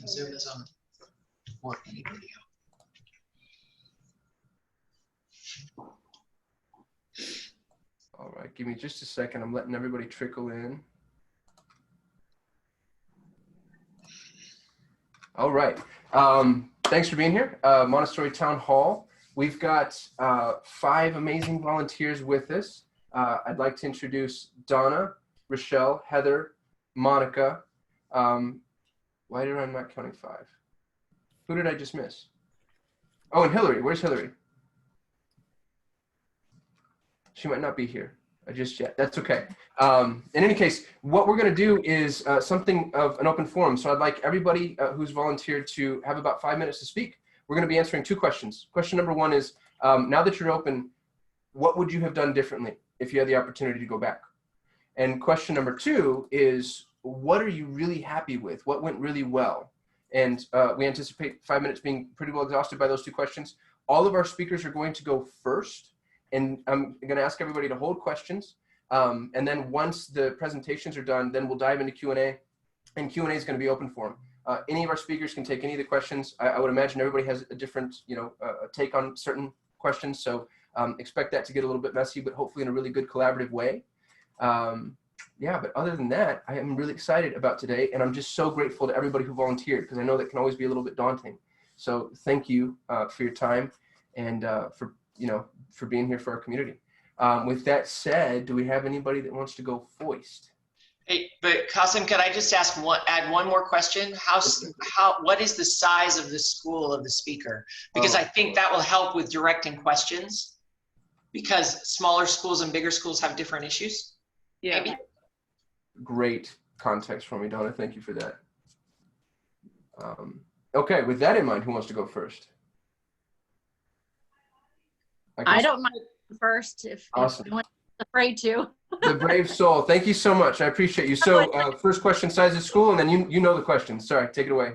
Zoom is on for any video. All right, give me just a second. I'm letting everybody trickle in. All right. Thanks for being here, Montessori Town Hall. We've got 5 amazing volunteers with us. I'd like to introduce Donna, Rochelle, Heather, Monica. Why did I not counting 5? Who did I just miss? Oh, and Hillary. Where's Hillary? She might not be here just yet. That's okay. In any case, what we're going to do is something of an open forum. So I'd like everybody who's volunteered to have about 5 minutes to speak. We're going to be answering 2 questions. Question number 1 is, now that you're open, what would you have done differently if you had the opportunity to go back? And question number 2 is, what are you really happy with? What went really well? And we anticipate 5 minutes being pretty well exhausted by those 2 questions. All of our speakers are going to go first. And I'm going to ask everybody to hold questions. And then once the presentations are done, then we'll dive into Q&A. And Q&A is going to be open forum. Any of our speakers can take any of the questions. I would imagine everybody has a different, take on certain questions. So expect that to get a little bit messy, but hopefully in a really good collaborative way. Yeah, but other than that, I am really excited about today. And I'm just so grateful to everybody who volunteered, because I know that can always be a little bit daunting. So thank you for your time and for being here for our community. With that said, do we have anybody that wants to go first? Hey, but Qasim, could I just add one more question? What is the size of the school of the speaker? Because I think that will help with directing questions, because smaller schools and bigger schools have different issues. Yeah. Maybe. Great context for me, Donna. Thank you for that. Okay, with that in mind, who wants to go first? I don't mind first if anyone's afraid to. The brave soul. Thank you so much. I appreciate you. So first question, size of school, and then you know the question. Sorry, take it away.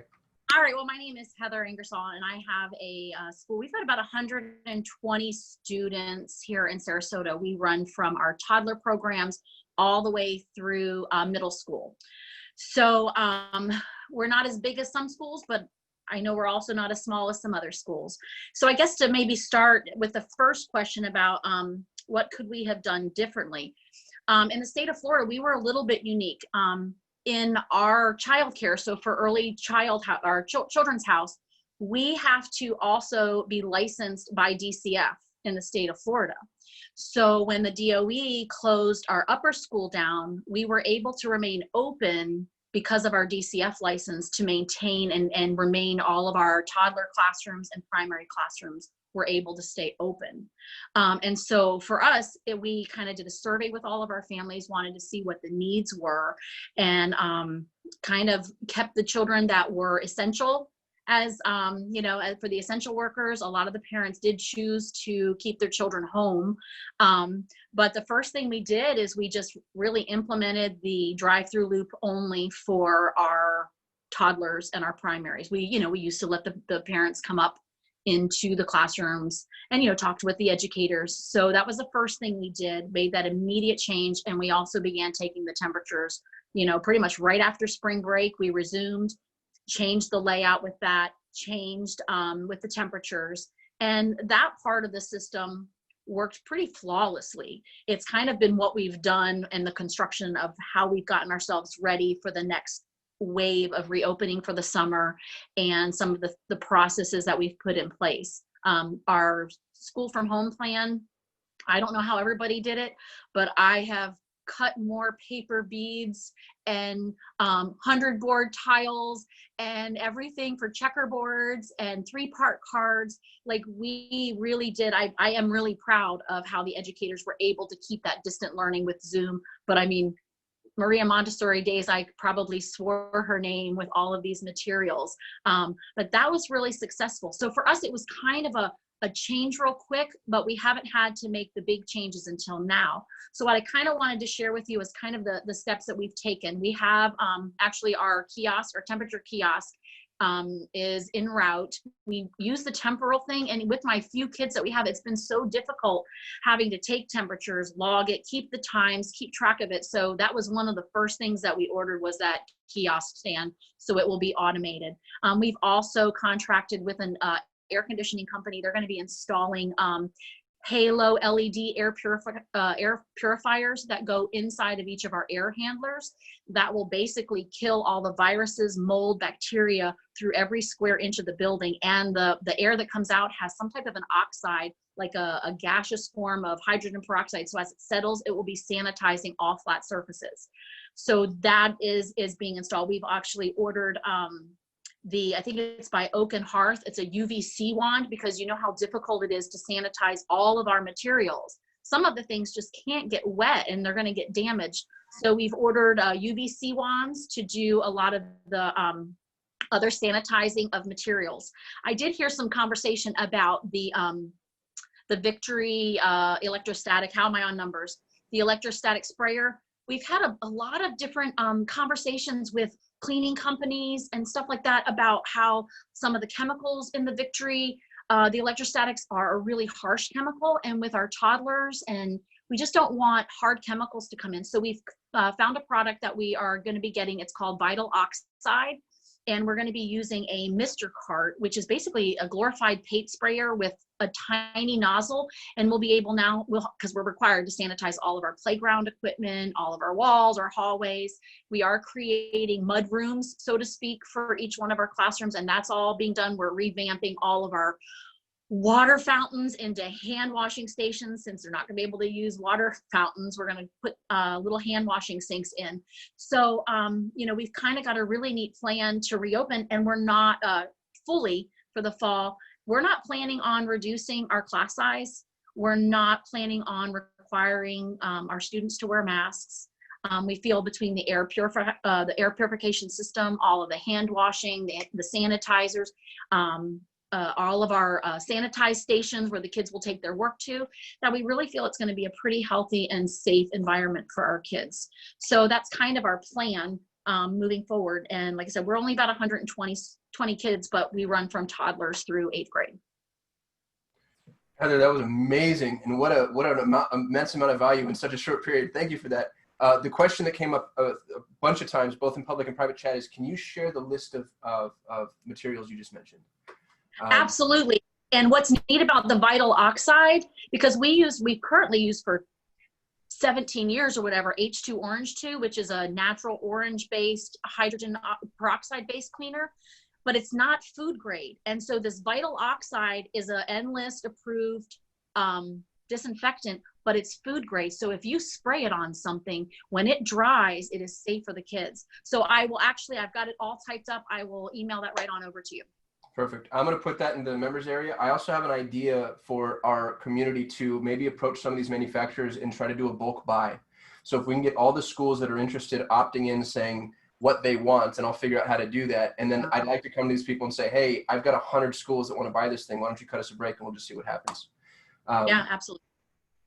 All right. Well, my name is Heather Ingersoll, and I have a school. We've got about 120 students here in Sarasota. We run from our toddler programs all the way through middle school. So we're not as big as some schools, but I know we're also not as small as some other schools. So I guess to maybe start with the first question about what could we have done differently. In the state of Florida, we were a little bit unique in our childcare. So for early children's house, we have to also be licensed by DCF in the state of Florida. So when the DOE closed our upper school down, we were able to remain open because of our DCF license to maintain and remain all of our toddler classrooms and primary classrooms were able to stay open. And so for us, we kind of did a survey with all of our families, wanted to see what the needs were, and kind of kept the children that were essential as, for the essential workers. A lot of the parents did choose to keep their children home. But the first thing we did is we just really implemented the drive-through loop only for our toddlers and our primaries. We used to let the parents come up into the classrooms and, talked with the educators. So that was the first thing we did, made that immediate change. And we also began taking the temperatures, pretty much right after spring break. We resumed, changed the layout with that, changed with the temperatures. And that part of the system worked pretty flawlessly. It's kind of been what we've done in the construction of how we've gotten ourselves ready for the next wave of reopening for the summer, and some of the processes that we've put in place. Our school from home plan, I don't know how everybody did it, but I have cut more paper beads and 100-board tiles and everything for checkerboards and 3-part cards. Like, we really did. I am really proud of how the educators were able to keep that distant learning with Zoom. But I mean, Maria Montessori days, I probably swore her name with all of these materials. But that was really successful. So for us, it was kind of a change real quick, but we haven't had to make the big changes until now. So what I kind of wanted to share with you is kind of the steps that we've taken. We have actually our kiosk, our temperature kiosk, is en route. We use the temporal thing, and with my few kids that we have, it's been so difficult having to take temperatures, log it, keep the times, keep track of it. So that was one of the first things that we ordered, was that kiosk stand, so it will be automated. We've also contracted with an air conditioning company. They're going to be installing Halo LED air purifiers that go inside of each of our air handlers that will basically kill all the viruses, mold, bacteria through every square inch of the building. And the air that comes out has some type of an oxide, like a gaseous form of hydrogen peroxide. So as it settles, it will be sanitizing all flat surfaces. So that is being installed. We've actually ordered I think it's by Oak and Hearth. It's a UVC wand, because you know how difficult it is to sanitize all of our materials. Some of the things just can't get wet and they're going to get damaged. So we've ordered UVC wands to do a lot of the other sanitizing of materials. I did hear some conversation about the Victory electrostatic. How am I on numbers? The electrostatic sprayer. We've had a lot of different conversations with cleaning companies and stuff like that about how some of the chemicals in the Victory, the electrostatics are a really harsh chemical, and with our toddlers, and we just don't want hard chemicals to come in. So we've found a product that we are going to be getting. It's called Vital Oxide, and we're going to be using a mister cart, which is basically a glorified paint sprayer with a tiny nozzle, and we'll be able now, because we're required to sanitize all of our playground equipment, all of our walls, our hallways. We are creating mud rooms, so to speak, for each one of our classrooms, and that's all being done. We're revamping all of our water fountains into hand washing stations. Since they're not going to be able to use water fountains, we're going to put little hand washing sinks in. So you know, we've kind of got a really neat plan to reopen, and we're not fully for the fall. We're not planning on reducing our class size. We're not planning on requiring our students to wear masks. We feel between the air purification system, all of the hand washing, the sanitizers, all of our sanitized stations where the kids will take their work to, that we really feel it's going to be a pretty healthy and safe environment for our kids. So that's kind of our plan moving forward. And like I said, we're only about 120 kids, but we run from toddlers through 8th grade. Heather, that was amazing, and what an immense amount of value in such a short period. Thank you for that. The question that came up a bunch of times, both in public and private chat, is can you share the list of materials you just mentioned? Absolutely. And what's neat about the Vital Oxide, because we currently use for 17 years or whatever, H2 Orange 2, which is a natural orange based hydrogen peroxide based cleaner, but it's not food grade. And so this Vital Oxide is a NList approved disinfectant, but it's food grade. So if you spray it on something, when it dries, it is safe for the kids. So I've got it all typed up. I will email that right on over to you. Perfect. I'm going to put that in the members area. I also have an idea for our community to maybe approach some of these manufacturers and try to do a bulk buy. So if we can get all the schools that are interested opting in, saying what they want, and I'll figure out how to do that. And then I'd like to come to these people and say, hey, I've got 100 schools that want to buy this thing. Why don't you cut us a break and we'll just see what happens. Yeah, absolutely.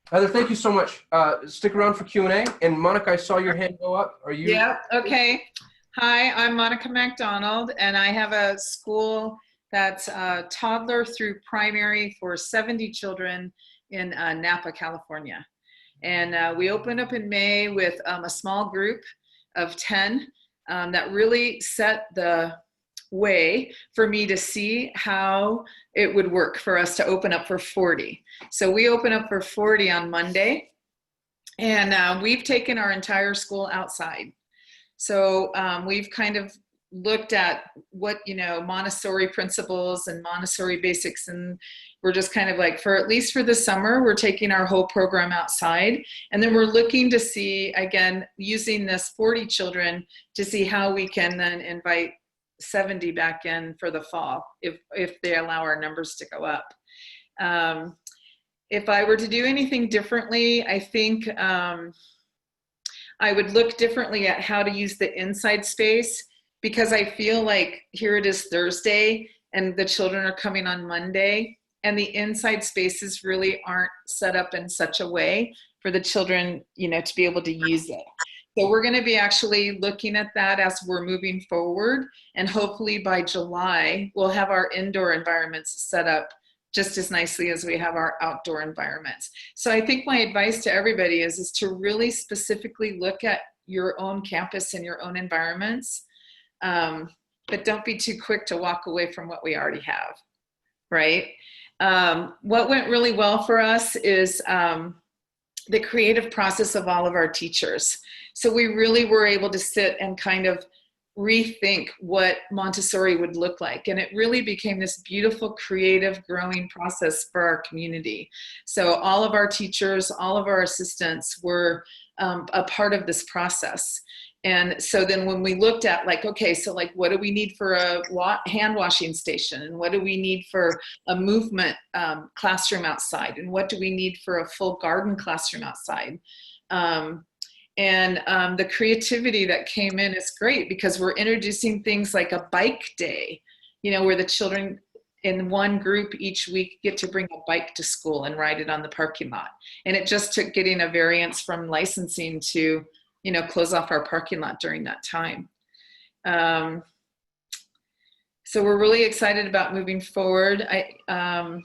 Heather, thank you so much. Stick around for Q&A. And Monica, I saw your hand go up. Are you? Yeah, okay. Hi, I'm Monica McDonald, and I have a school that's toddler through primary for 70 children in Napa, California. And we opened up in May with a small group of 10 that really set the way for me to see how it would work for us to open up for 40. So we open up for 40 on Monday, and we've taken our entire school outside. So we've kind of looked at what, Montessori principles and Montessori basics, and we're just kind of like, for at least for the summer, we're taking our whole program outside, and then we're looking to see, again, using this 40 children to see how we can then invite 70 back in for the fall, if they allow our numbers to go up. If I were to do anything differently, I think I would look differently at how to use the inside space, because I feel like here it is Thursday and the children are coming on Monday, and the inside spaces really aren't set up in such a way for the children, to be able to use it. So we're going to be actually looking at that as we're moving forward. And hopefully by July, we'll have our indoor environments set up just as nicely as we have our outdoor environments. So I think my advice to everybody is to really specifically look at your own campus and your own environments. But don't be too quick to walk away from what we already have, right? What went really well for us is the creative process of all of our teachers. So we really were able to sit and kind of rethink what Montessori would look like. And it really became this beautiful, creative, growing process for our community. So all of our teachers, all of our assistants were a part of this process. And so then when we looked at like, okay, so like, what do we need for a hand washing station? And what do we need for a movement classroom outside? And what do we need for a full garden classroom outside? The creativity that came in is great because we're introducing things like a bike day, you know, where the children in one group each week get to bring a bike to school and ride it on the parking lot. And it just took getting a variance from licensing to, you know, close off our parking lot during that time. So we're really excited about moving forward. I'm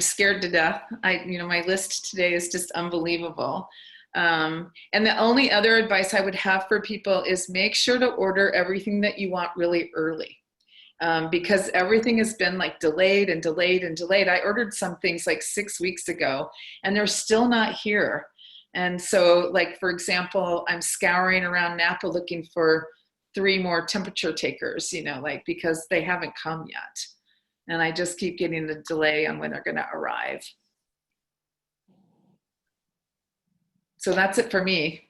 scared to death. You know, my list today is just unbelievable. And the only other advice I would have for people is make sure to order everything that you want really early. Because everything has been like delayed and delayed and delayed. I ordered some things like 6 weeks ago and they're still not here. And so like, for example, I'm scouring around Napa looking for 3 more temperature takers, you know, like because they haven't come yet. And I just keep getting the delay on when they're going to arrive. So that's it for me.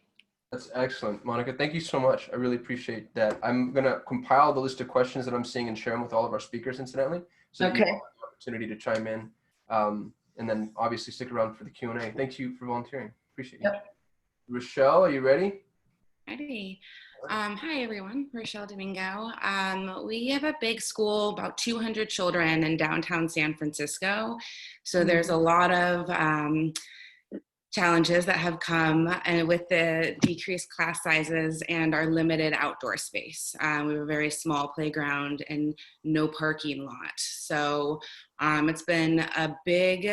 That's excellent, Monica. Thank you so much. I really appreciate that. I'm going to compile the list of questions that I'm seeing and share them with all of our speakers, incidentally, so that you all have the opportunity to chime in. And then obviously stick around for the Q&A. Thank you for volunteering. Appreciate you. Rochelle, are you ready? Ready. Hi, everyone. Rochelle Domingo. We have a big school, about 200 children in downtown San Francisco. So there's a lot of challenges that have come and with the decreased class sizes and our limited outdoor space. We have a very small playground and no parking lot. So it's been a big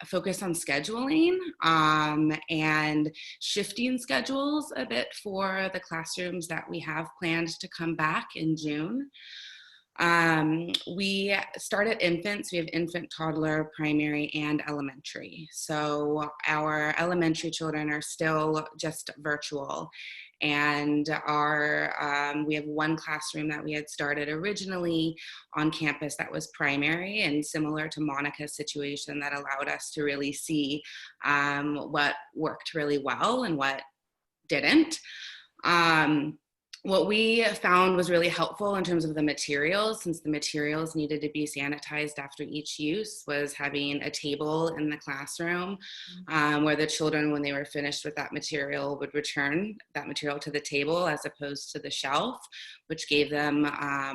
focus on scheduling and shifting schedules a bit for the classrooms that we have planned to come back in June. We start at infants. We have infant, toddler, primary, and elementary. So our elementary children are still just virtual. And we have one classroom that we had started originally on campus that was primary, and similar to Monica's situation, that allowed us to really see what worked really well and what didn't. What we found was really helpful in terms of the materials, since the materials needed to be sanitized after each use, was having a table in the classroom where the children, when they were finished with that material, would return that material to the table as opposed to the shelf, which gave them a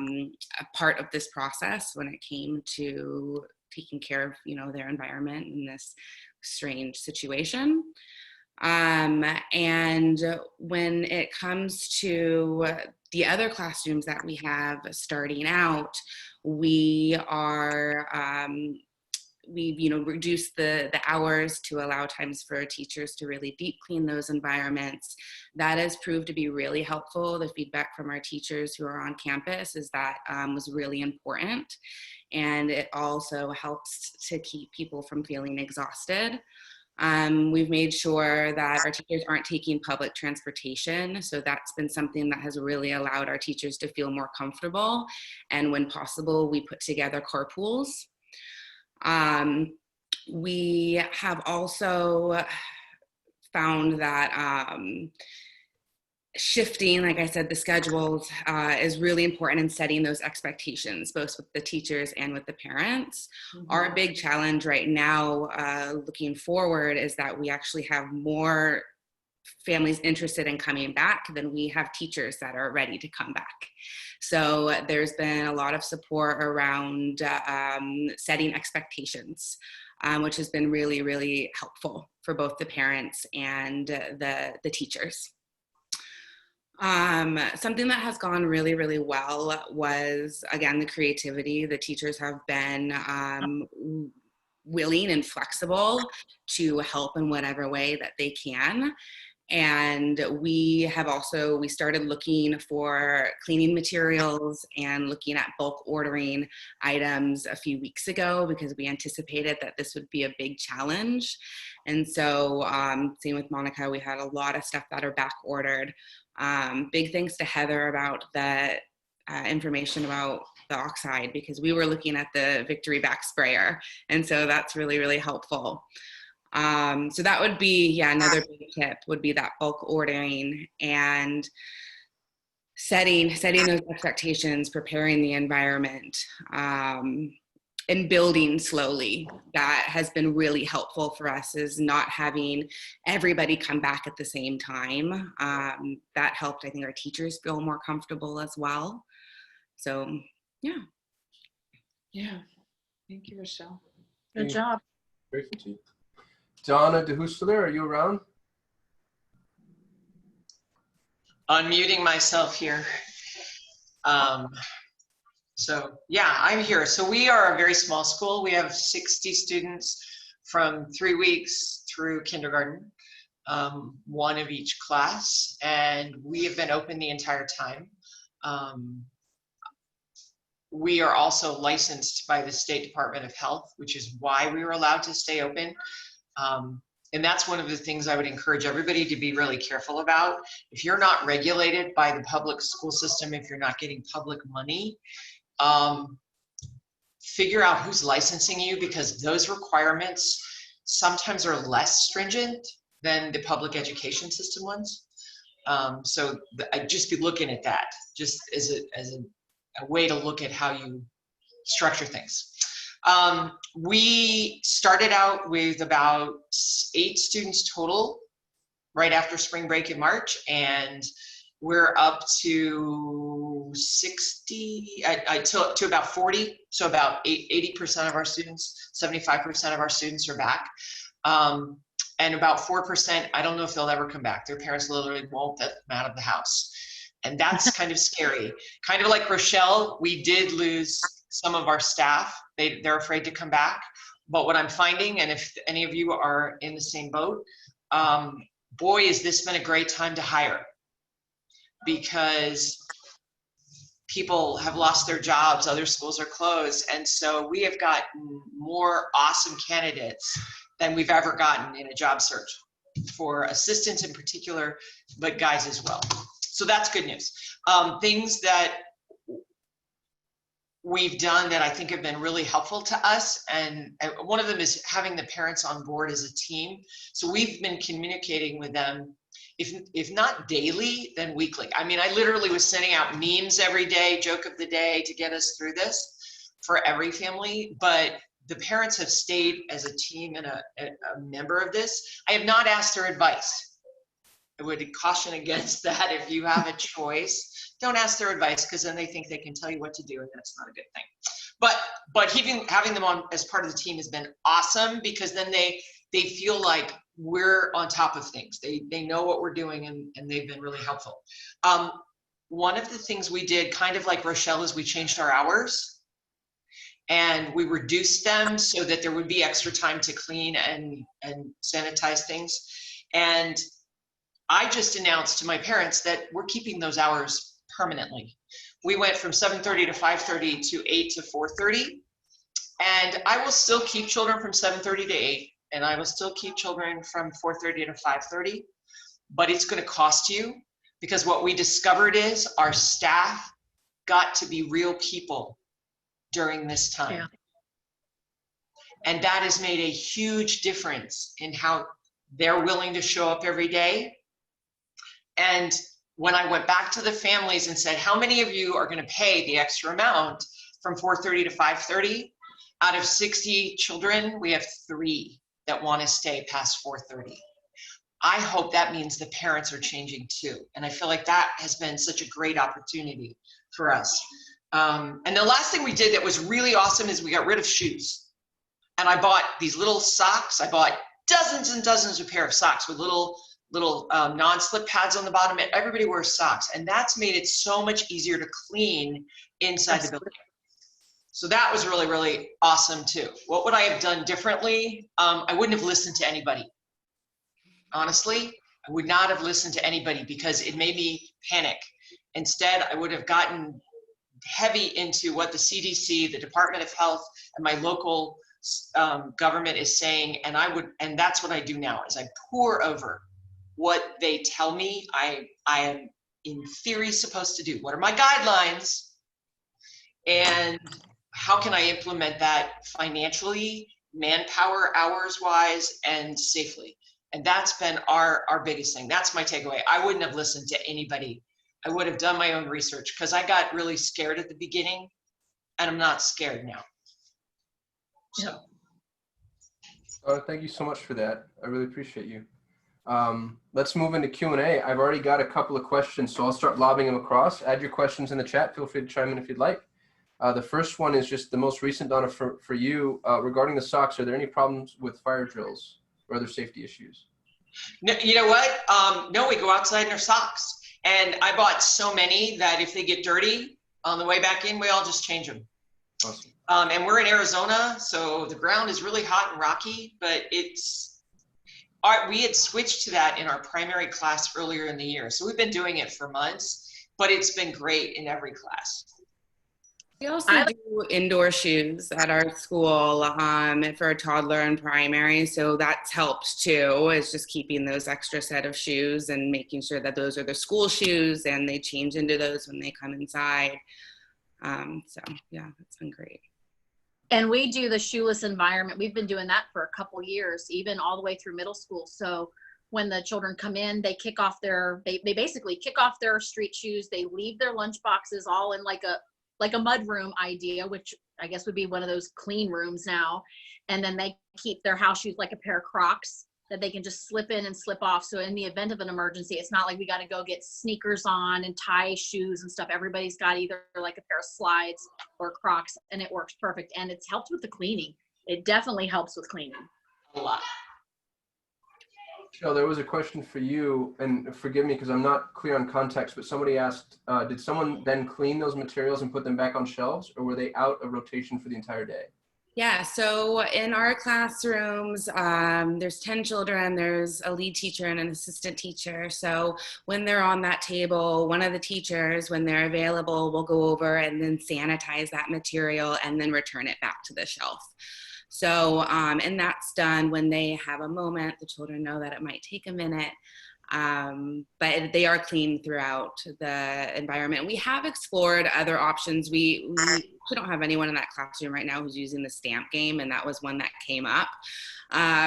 part of this process when it came to taking care of, you know, their environment in this strange situation. And when it comes to the other classrooms that we have starting out, we are, we've, you know, reduced the hours to allow times for teachers to really deep clean those environments. That has proved to be really helpful. The feedback from our teachers who are on campus is that was really important. And it also helps to keep people from feeling exhausted. We've made sure that our teachers aren't taking public transportation. So that's been something that has really allowed our teachers to feel more comfortable. And when possible, we put together carpools. We have also found that shifting, like I said, the schedules is really important in setting those expectations, both with the teachers and with the parents. Mm-hmm. Our big challenge right now, looking forward, is that we actually have more families interested in coming back than we have teachers that are ready to come back. So there's been a lot of support around setting expectations. which has been really, really helpful for both the parents and the teachers. Something that has gone really, really well was, again, the creativity. The teachers have been willing and flexible to help in whatever way that they can. And we started looking for cleaning materials and looking at bulk ordering items a few weeks ago because we anticipated that this would be a big challenge. And so same with Monica, we had a lot of stuff that are back ordered. Big thanks to Heather about the information about the oxide, because we were looking at the Victory Back sprayer. And so that's really, really helpful. So that would be, another big tip would be that bulk ordering and setting those expectations, preparing the environment, and building slowly. That has been really helpful for us, is not having everybody come back at the same time. That helped, I think, our teachers feel more comfortable as well. So, yeah. Yeah. Thank you, Rochelle. Good job. Grateful to you. Donna DeHusteler, are you around? Unmuting myself here. So yeah, I'm here. So we are a very small school. We have 60 students from 3 weeks through kindergarten, one of each class, and we have been open the entire time. We are also licensed by the State Department of Health, which is why we were allowed to stay open. And that's one of the things I would encourage everybody to be really careful about. If you're not regulated by the public school system, if you're not getting public money, figure out who's licensing you, because those requirements sometimes are less stringent than the public education system ones. So I'd just be looking at that, just as a way to look at how you structure things. We started out with about 8 students total right after spring break in March, and we're up to 60, to about 40. So about 80% of our students, 75% of our students are back. And about 4%, I don't know if they'll ever come back. Their parents literally won't let them out of the house. And that's kind of scary. Kind of like Rochelle, we did lose some of our staff. They're afraid to come back. But what I'm finding, and if any of you are in the same boat, boy, has this been a great time to hire, because people have lost their jobs, other schools are closed. And so we have gotten more awesome candidates than we've ever gotten in a job search, for assistants in particular, but guys as well. So that's good news. Things that we've done that I think have been really helpful to us, and one of them is having the parents on board as a team. So we've been communicating with them, if not daily, then weekly. I mean, I literally was sending out memes every day, joke of the day, to get us through this for every family. But the parents have stayed as a team and a member of this. I have not asked their advice. I would caution against that. If you have a choice, don't ask their advice, because then they think they can tell you what to do, and that's not a good thing. But even having them on as part of the team has been awesome, because then they feel like we're on top of things. They know what we're doing, and they've been really helpful. One of the things we did, kind of like Rochelle, is we changed our hours, and we reduced them so that there would be extra time to clean and sanitize things. And I just announced to my parents that we're keeping those hours permanently. We went from 7:30 to 5:30 to 8 to 4:30. And I will still keep children from 7:30 to 8. And I will still keep children from 4:30 to 5:30. But it's going to cost you, because what we discovered is our staff got to be real people during this time. Yeah. And that has made a huge difference in how they're willing to show up every day. And when I went back to the families and said, how many of you are going to pay the extra amount from 4:30 to 5:30? Out of 60 children, we have 3 that want to stay past 4:30. I hope that means the parents are changing too. And I feel like that has been such a great opportunity for us. And the last thing we did that was really awesome is we got rid of shoes. And I bought these little socks. I bought dozens and dozens of pair of socks with little non-slip pads on the bottom, and everybody wears socks. And that's made it so much easier to clean inside the building. So that was really, really awesome too. What would I have done differently? I wouldn't have listened to anybody. Honestly, I would not have listened to anybody because it made me panic. Instead, I would have gotten heavy into what the CDC, the Department of Health, and my local government is saying, and that's what I do now, is I pore over what they tell me I am in theory supposed to do. What are my guidelines? And how can I implement that financially, manpower, hours-wise, and safely? And that's been our biggest thing. That's my takeaway. I wouldn't have listened to anybody. I would have done my own research because I got really scared at the beginning, and I'm not scared now. So. Thank you so much for that. I really appreciate you. Let's move into Q&A. I've already got a couple of questions, so I'll start lobbing them across. Add your questions in the chat. Feel free to chime in if you'd like. The first one is just the most recent, Donna, for you. Regarding the socks, are there any problems with fire drills or other safety issues? No, you know what? No, we go outside in our socks. And I bought so many that if they get dirty on the way back in, we all just change them. Awesome. And we're in Arizona, so the ground is really hot and rocky, but we had switched to that in our primary class earlier in the year. So we've been doing it for months, but it's been great in every class. We also do indoor shoes at our school for a toddler and primary, so that's helped too, is just keeping those extra set of shoes and making sure that those are the school shoes and they change into those when they come inside. So yeah, that's been great. And we do the shoeless environment. We've been doing that for a couple years, even all the way through middle school. So when the children come in, they kick off they basically kick off their street shoes. They leave their lunch boxes all in like a mud room idea, which I guess would be one of those clean rooms now. And then they keep their house shoes like a pair of Crocs that they can just slip in and slip off. So in the event of an emergency, it's not like we got to go get sneakers on and tie shoes and stuff. Everybody's got either like a pair of slides or Crocs, and it works perfect. And it's helped with the cleaning. It definitely helps with cleaning. A lot. Michelle, there was a question for you, and forgive me because I'm not clear on context, but somebody asked, did someone then clean those materials and put them back on shelves, or were they out of rotation for the entire day? Yeah, so in our classrooms, there's 10 children, there's a lead teacher and an assistant teacher. So when they're on that table, one of the teachers, when they're available, will go over and then sanitize that material and then return it back to the shelf. So, and that's done when they have a moment. The children know that it might take a minute, but they are clean throughout the environment. We have explored other options. We don't have anyone in that classroom right now who's using the stamp game, and that was one that came up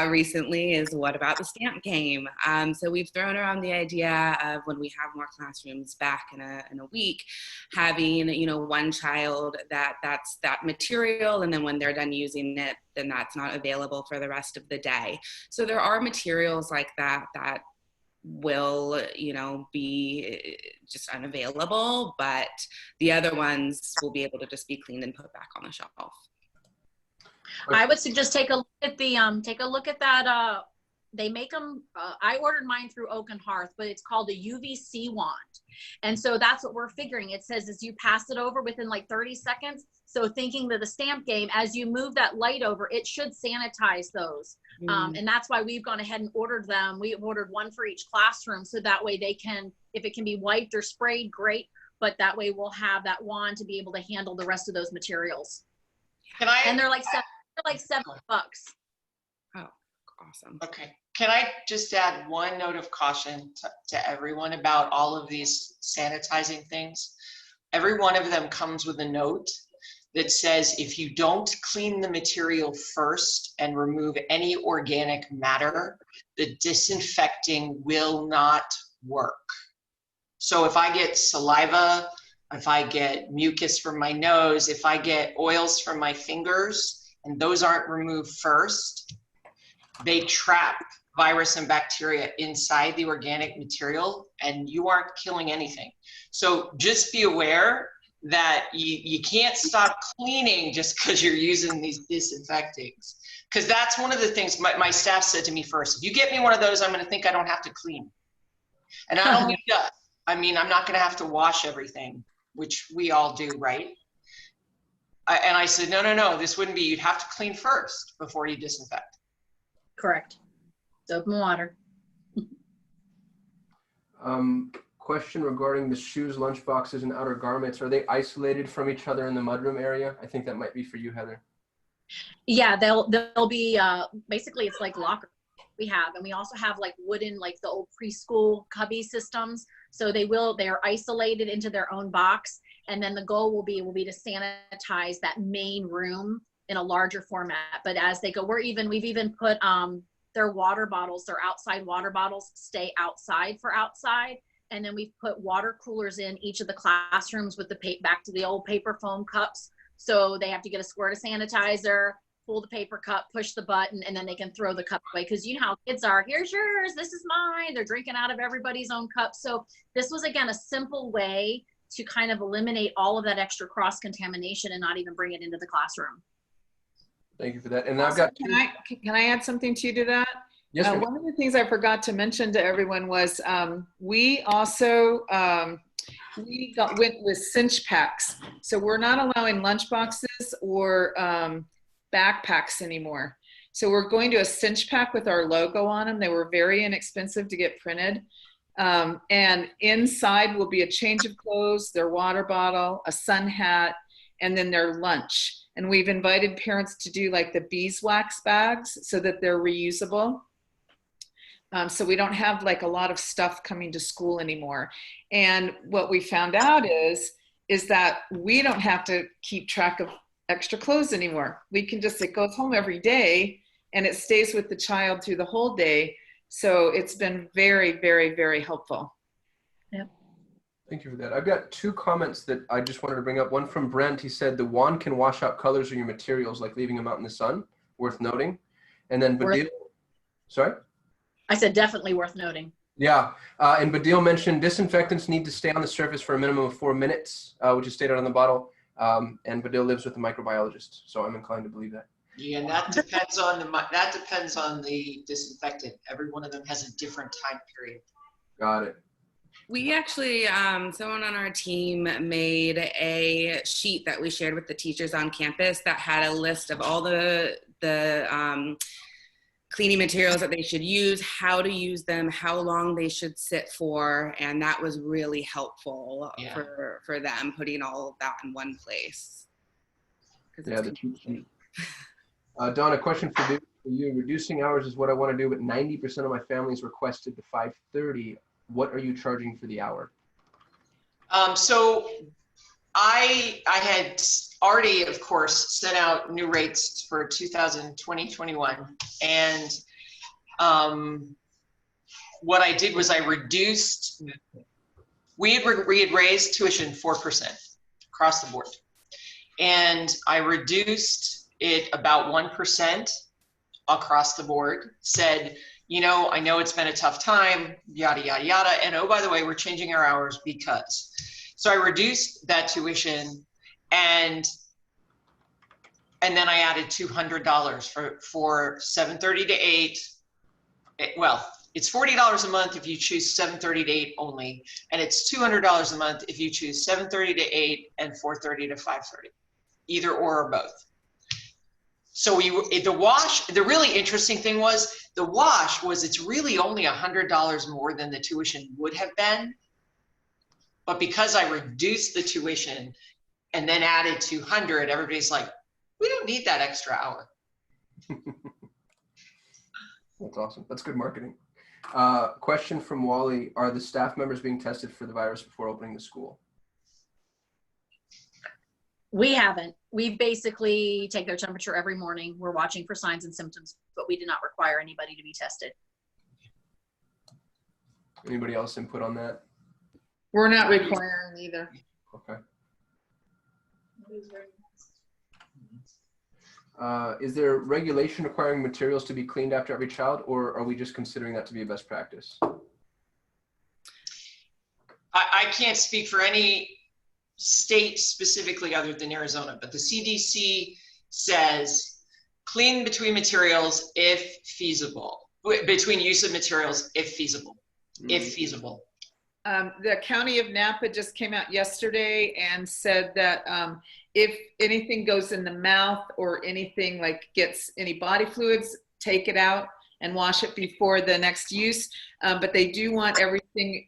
recently, is what about the stamp game? So we've thrown around the idea of when we have more classrooms back in a week, having, one child that's that material, and then when they're done using it, then that's not available for the rest of the day. So there are materials like that will be just unavailable, but the other ones will be able to just be cleaned and put back on the shelf. I would suggest take a look at that. They make them. I ordered mine through Oak and Hearth, but it's called a UVC wand, and so that's what we're figuring. It says as you pass it over within like 30 seconds. So thinking that the stamp game, as you move that light over, it should sanitize those. And that's why we've gone ahead and ordered them. We've ordered one for each classroom, so that way they can, if it can be wiped or sprayed, great. But that way we'll have that wand to be able to handle the rest of those materials. And they're like $7. Oh, awesome. Okay. Can I just add one note of caution to everyone about all of these sanitizing things? Every one of them comes with a note that says if you don't clean the material first and remove any organic matter, the disinfecting will not work. So if I get saliva, if I get mucus from my nose, if I get oils from my fingers, and those aren't removed first, they trap virus and bacteria inside the organic material, and you aren't killing anything. So just be aware that you can't stop cleaning just because you're using these disinfectants. Because that's one of the things my staff said to me first. If you get me one of those, I'm going to think I don't have to clean. And I don't mean dust. I mean, I'm not going to have to wash everything, which we all do, right? And I said, no, this wouldn't be. You'd have to clean first before you disinfect. Correct. Soap and water. Question regarding the shoes, lunch boxes, and outer garments. Are they isolated from each other in the mudroom area? I think that might be for you, Heather. Yeah, they'll be basically it's like locker we have, and we also have like wooden, like the old preschool cubby systems. So they're isolated into their own box, and then the goal will be to sanitize that main room in a larger format. But as they go, we've even put their water bottles, their outside water bottles, stay outside for outside. And then we've put water coolers in each of the classrooms with back to the old paper foam cups. So they have to get a squirt of sanitizer, pull the paper cup, push the button, and then they can throw the cup away. Because you know how kids are, here's yours, this is mine. They're drinking out of everybody's own cup. So this was, again, a simple way to kind of eliminate all of that extra cross-contamination and not even bring it into the classroom. Thank you for that. And I've got. Can I add something to you to that? Yes, ma'am. One of the things I forgot to mention to everyone was we also went with Cinch Packs. So we're not allowing lunch boxes or backpacks anymore. So we're going to a Cinch Pack with our logo on them. They were very inexpensive to get printed. And inside will be a change of clothes, their water bottle, a sun hat, and then their lunch. And we've invited parents to do like the beeswax bags so that they're reusable. So we don't have like a lot of stuff coming to school anymore. And what we found out is that we don't have to keep track of extra clothes anymore. We can just, it goes home every day and it stays with the child through the whole day. So it's been very, very, very helpful. Yep. Thank you for that. I've got two comments that I just wanted to bring up. One from Brent. He said the wand can wash out colors or your materials, like leaving them out in the sun. Worth noting. And then Badil, sorry? I said definitely worth noting. Yeah, and Badil mentioned disinfectants need to stay on the surface for a minimum of 4 minutes, which is stated on the bottle. And Badil lives with a microbiologist, so I'm inclined to believe that. Yeah, and that depends on the disinfectant. Every one of them has a different time period. Got it. We actually, someone on our team made a sheet that we shared with the teachers on campus that had a list of all the cleaning materials that they should use, how to use them, how long they should sit for, and that was really helpful for them, putting all of that in one place. Yeah, Don, a question for you. Reducing hours is what I want to do, but 90% of my families requested to 5:30. What are you charging for the hour? So I had already, of course, sent out new rates for 2020-21. And what I did was I reduced, we had raised tuition 4% across the board. And I reduced it about 1% across the board, said, you know, I know it's been a tough time, yada, yada, yada. And oh, by the way, we're changing our hours because. So I reduced that tuition and then I added $200 for 7:30 to 8. Well, it's $40 a month if you choose 7:30 to 8 only. And it's $200 a month if you choose 7:30 to 8 and 4:30 to 5:30, either or both. So the really interesting thing was it's really only $100 more than the tuition would have been. But because I reduced the tuition and then added 200, everybody's like, we don't need that extra hour. That's awesome. That's good marketing. Question from Wally. Are the staff members being tested for the virus before opening the school? We haven't. We basically take their temperature every morning. We're watching for signs and symptoms, but we do not require anybody to be tested. Anybody else input on that? We're not requiring either. Okay. Is there regulation requiring materials to be cleaned after every child, or are we just considering that to be a best practice? I can't speak for any state specifically other than Arizona, but the CDC says Clean between materials if feasible. Between use of materials if feasible. If feasible. The County of Napa just came out yesterday and said that if anything goes in the mouth or anything like gets any body fluids, take it out and wash it before the next use. But they do want everything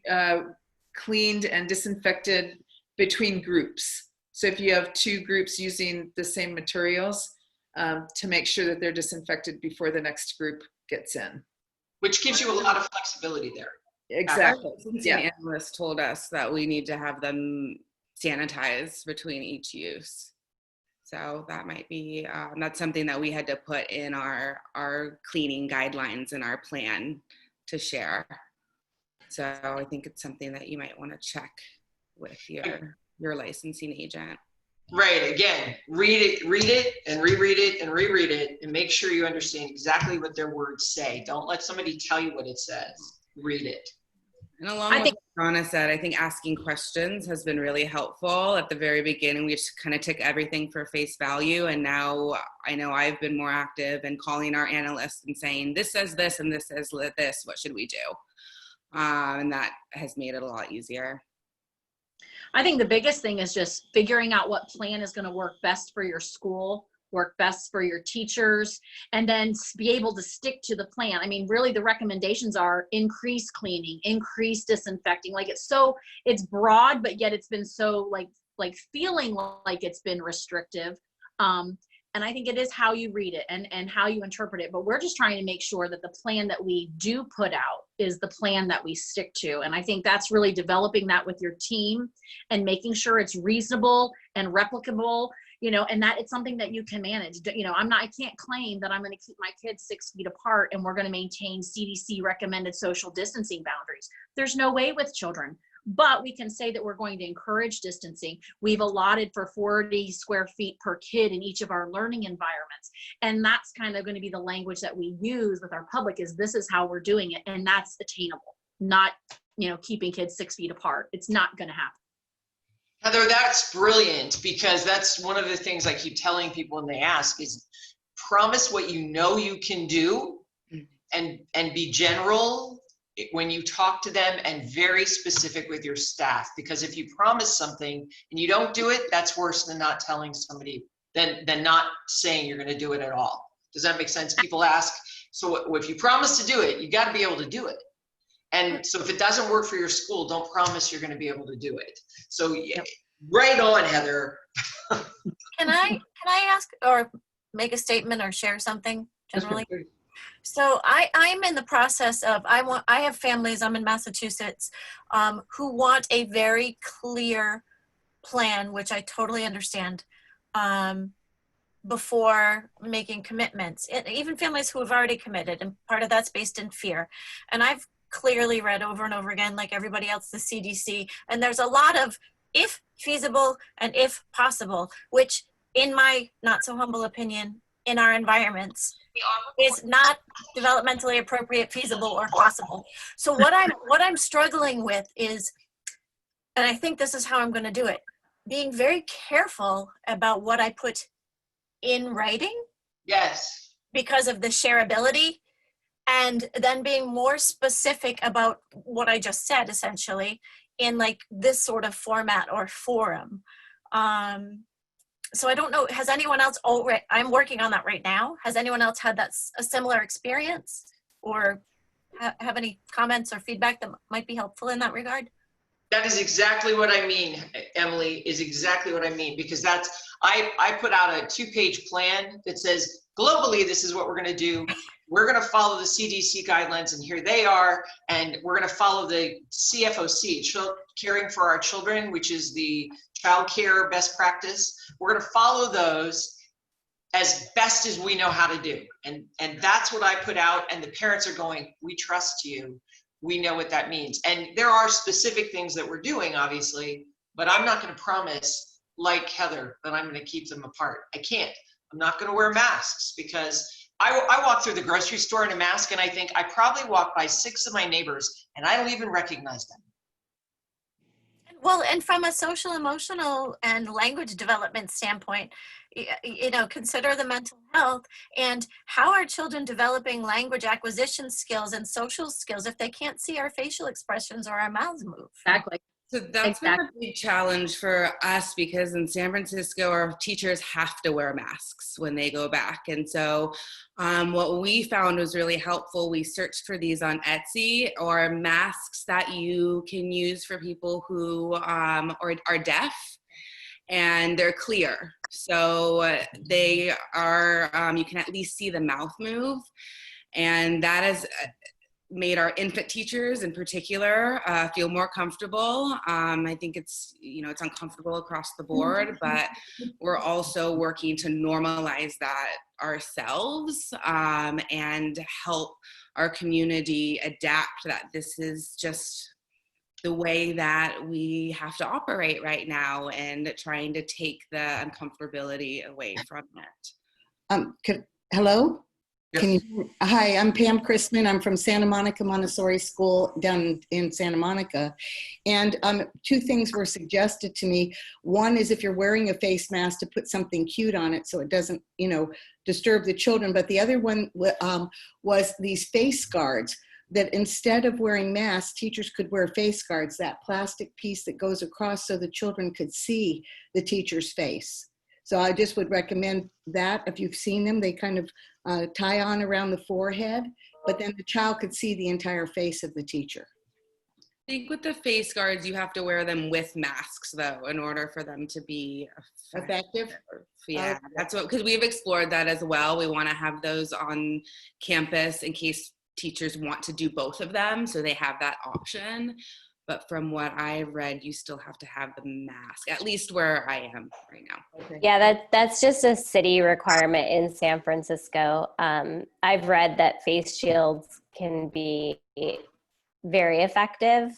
cleaned and disinfected between groups. So if you have two groups using the same materials, to make sure that they're disinfected before the next group gets in. Which gives you a lot of flexibility there. Exactly. The analyst told us that we need to have them sanitize between each use. So that might be, that's something that we had to put in our cleaning guidelines in our plan to share. So I think it's something that you might want to check with your licensing agent. Right, again, read it and reread it and reread it and make sure you understand exactly what their words say. Don't let somebody tell you what it says. Read it. And along with what Donna said, I think asking questions has been really helpful. At the very beginning, we just kind of took everything for face value. And now I know I've been more active in calling our analysts and saying, this says this and this says this, what should we do? And that has made it a lot easier. I think the biggest thing is just figuring out what plan is going to work best for your school, work best for your teachers, and then be able to stick to the plan. I mean, really the recommendations are increase cleaning, increase disinfecting. Like it's broad, but yet it's been so like feeling like it's been restrictive. And I think it is how you read it and how you interpret it. But we're just trying to make sure that the plan that we do put out is the plan that we stick to. And I think that's really developing that with your team and making sure it's reasonable and replicable, and that it's something that you can manage. I can't claim that I'm going to keep my kids 6 feet apart and we're going to maintain CDC recommended social distancing boundaries. There's no way with children. But we can say that we're going to encourage distancing. We've allotted for 40 square feet per kid in each of our learning environments. And that's kind of going to be the language that we use with our public is this is how we're doing it. And that's attainable, not, keeping kids 6 feet apart. It's not going to happen. Heather, that's brilliant because that's one of the things I keep telling people when they ask is promise what you know you can do and be general when you talk to them and very specific with your staff, because if you promise something and you don't do it, that's worse than not telling somebody, than not saying you're going to do it at all. Does that make sense? People ask, so if you promise to do it, you got to be able to do it. And so if it doesn't work for your school, don't promise you're going to be able to do it. So right on, Heather. Can I ask or make a statement or share something generally? So I'm in the process of, I have families, I'm in Massachusetts, who want a very clear plan, which I totally understand, before making commitments. Even families who have already committed, and part of that's based in fear. And I've clearly read over and over again, like everybody else, the CDC, and there's a lot of if feasible and if possible, which in my not so humble opinion, in our environments, is not developmentally appropriate, feasible, or possible. So what I'm struggling with is, and I think this is how I'm going to do it, being very careful about what I put in writing. Yes. Because of the shareability, and then being more specific about what I just said, essentially, in like this sort of format or forum. So I don't know, has anyone else already, I'm working on that right now. Has anyone else had a similar experience or have any comments or feedback that might be helpful in that regard? That is exactly what I mean, Emily, is exactly what I mean, because I put out a 2-page plan that says, globally, this is what we're going to do. We're going to follow the CDC guidelines, and here they are, and we're going to follow the CFOC, Caring for Our Children, which is the child care best practice. We're going to follow those as best as we know how to do. And that's what I put out, and the parents are going, we trust you. We know what that means. And there are specific things that we're doing, obviously, but I'm not going to promise, like Heather, that I'm going to keep them apart. I can't. I'm not going to wear masks because I walk through the grocery store in a mask, and I think I probably walk by 6 of my neighbors, and I don't even recognize them. Well, and from a social, emotional, and language development standpoint, consider the mental health and how are children developing language acquisition skills and social skills if they can't see our facial expressions or our mouths move. Exactly. So that's been a big challenge for us because in San Francisco, our teachers have to wear masks when they go back. And so what we found was really helpful. We searched for these on Etsy, or masks that you can use for people who are deaf, and they're clear. So they are, you can at least see the mouth move. And that has made our infant teachers in particular feel more comfortable. I think it's uncomfortable across the board, but we're also working to normalize that ourselves and help our community adapt that this is just the way that we have to operate right now, and trying to take the uncomfortability away from it. Hello? Yes. Hi, I'm Pam Chrisman. I'm from Santa Monica Montessori School down in Santa Monica. And two things were suggested to me. One is if you're wearing a face mask, to put something cute on it so it doesn't, disturb the children. But the other one was these face guards, that instead of wearing masks, teachers could wear face guards, that plastic piece that goes across so the children could see the teacher's face. So I just would recommend that. If you've seen them, they kind of tie on around the forehead, but then the child could see the entire face of the teacher. I think with the face guards, you have to wear them with masks though, in order for them to be Effective? Yeah, Okay. that's what, because we've explored that as well. We want to have those on campus in case teachers want to do both of them, so they have that option. But from what I've read, you still have to have the mask, at least where I am right now. Okay. Yeah, that's just a city requirement in San Francisco. I've read that face shields can be very effective,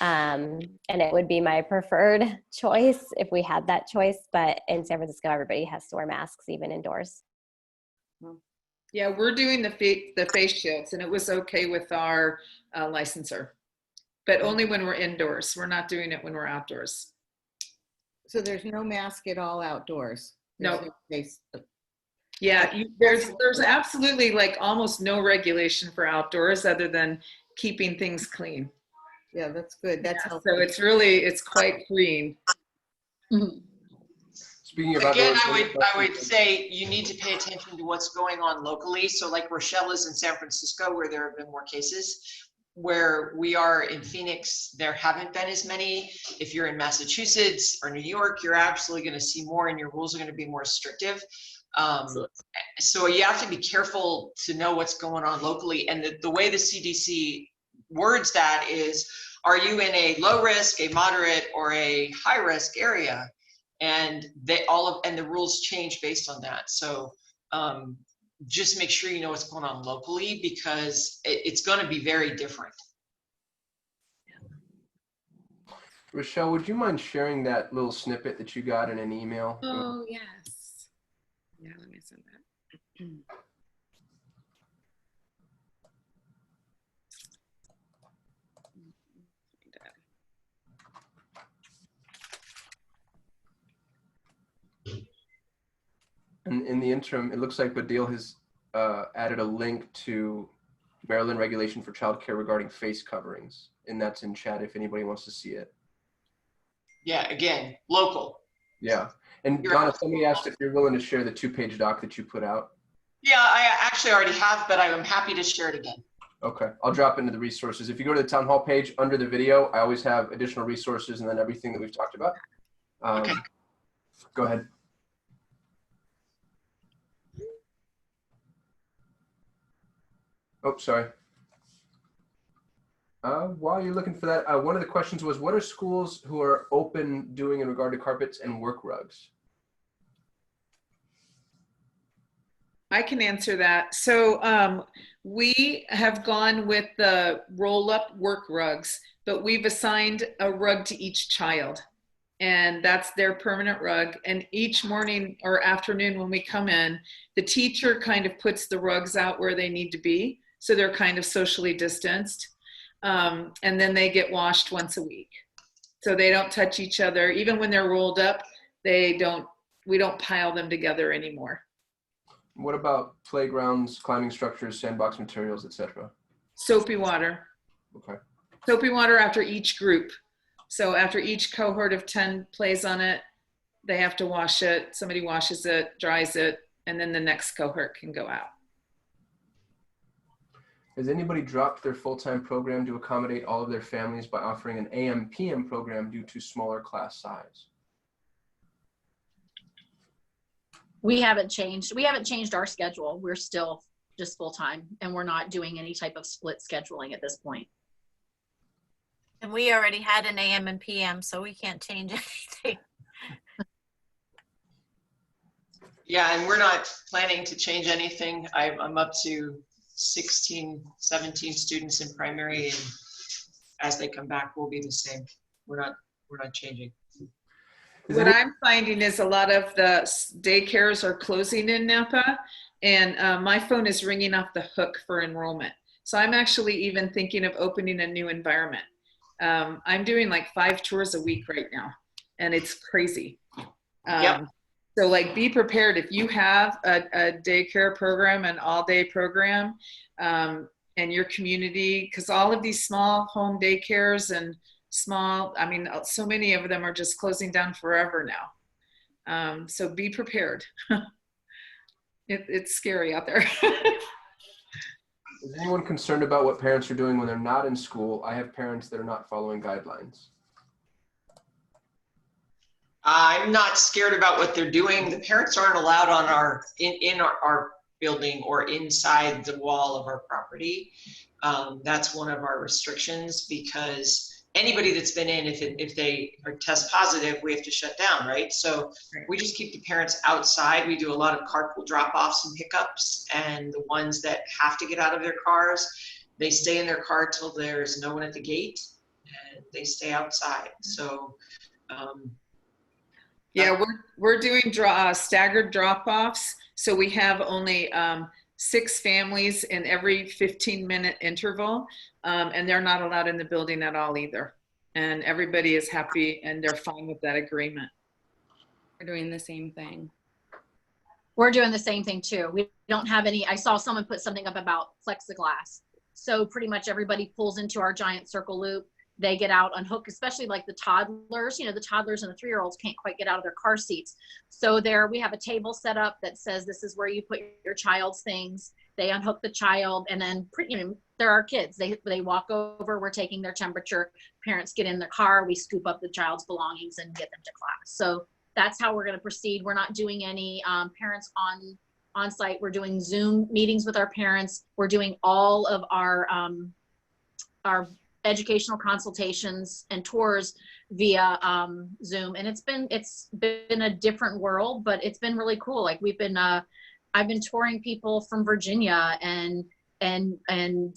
and it would be my preferred choice if we had that choice. But in San Francisco, everybody has to wear masks, even indoors. Yeah, we're doing the face shields, and it was okay with our licensor, but only when we're indoors. We're not doing it when we're outdoors. So there's no mask at all outdoors? No. There's face. Yeah, there's absolutely like almost no regulation for outdoors other than keeping things clean. Yeah, that's good. That's helpful. So it's quite freeing. Mhm. Speaking of Again, outdoors, I would say you need to pay attention to what's going on locally. So like Rochelle is in San Francisco, where there have been more cases. Where we are in Phoenix, there haven't been as many. If you're in Massachusetts or New York, you're absolutely going to see more, and your rules are going to be more restrictive. So you have to be careful to know what's going on locally. And the way the CDC words that is, are you in a low risk, a moderate, or a high risk area? And the rules change based on that. So just make sure you know what's going on locally, because it's going to be very different. Rochelle, would you mind sharing that little snippet that you got in an email? Oh, yes. Yeah, let me send that. And in the interim, it looks like Badil has added a link to Maryland regulation for childcare regarding face coverings, and that's in chat if anybody wants to see it. Yeah, again, local. Yeah. And Donna, somebody asked if you're willing to share the 2-page doc that you put out. Yeah, I actually already have, but I'm happy to share it again. Okay, I'll drop into the resources. If you go to the town hall page under the video, I always have additional resources and then everything that we've talked about. Okay. Go ahead. Oh, sorry. While you're looking for that, one of the questions was, what are schools who are open doing in regard to carpets and work rugs? I can answer that. So we have gone with the roll-up work rugs, but we've assigned a rug to each child, and that's their permanent rug. And each morning or afternoon when we come in, the teacher kind of puts the rugs out where they need to be, so they're kind of socially distanced. And then they get washed once a week. So they don't touch each other. Even when they're rolled up, we don't pile them together anymore. What about playgrounds, climbing structures, sandbox materials, etc.? Soapy water. Okay. Soapy water after each group. So after each cohort of 10 plays on it, they have to wash it. Somebody washes it, dries it, and then the next cohort can go out. Has anybody dropped their full-time program to accommodate all of their families by offering an AM/PM program due to smaller class size? We haven't changed our schedule. We're still just full-time, and we're not doing any type of split scheduling at this point. And we already had an AM and PM, so we can't change anything. Yeah, and we're not planning to change anything. I'm up to 16, 17 students in primary, and as they come back, we'll be the same. We're not changing. What I'm finding is a lot of the daycares are closing in Napa, and my phone is ringing off the hook for enrollment. So I'm actually even thinking of opening a new environment. I'm doing like 5 tours a week right now, and it's crazy. Yep. So like, be prepared if you have a daycare program, an all-day program, and your community, because all of these small home daycares and so many of them are just closing down forever now. So be prepared. It's scary out there. Is anyone concerned about what parents are doing when they're not in school? I have parents that are not following guidelines. I'm not scared about what they're doing. The parents aren't allowed on in our building or inside the wall of our property. That's one of our restrictions, because anybody that's been in, if they are test positive, we have to shut down, right? So we just keep the parents outside. We do a lot of carpool drop-offs and pickups, and the ones that have to get out of their cars, they stay in their car till there's no one at the gate, and they stay outside. So yeah, we're doing staggered drop-offs. So we have only 6 families in every 15-minute interval, and they're not allowed in the building at all either. And everybody is happy, and they're fine with that agreement. We're doing the same thing. We're doing the same thing too. We don't have any, I saw someone put something up about plexiglass. So pretty much everybody pulls into our giant circle loop. They get out, unhook, especially like the toddlers, the toddlers and the 3-year-olds can't quite get out of their car seats. So we have a table set up that says, this is where you put your child's things. They unhook the child, and then there are kids. They walk over, we're taking their temperature. Parents get in their car, we scoop up the child's belongings and get them to class. So that's how we're gonna proceed. We're not doing any parents on site. We're doing Zoom meetings with our parents. We're doing all of our educational consultations and tours via Zoom, and it's been a different world, but it's been really cool. Like I've been touring people from Virginia and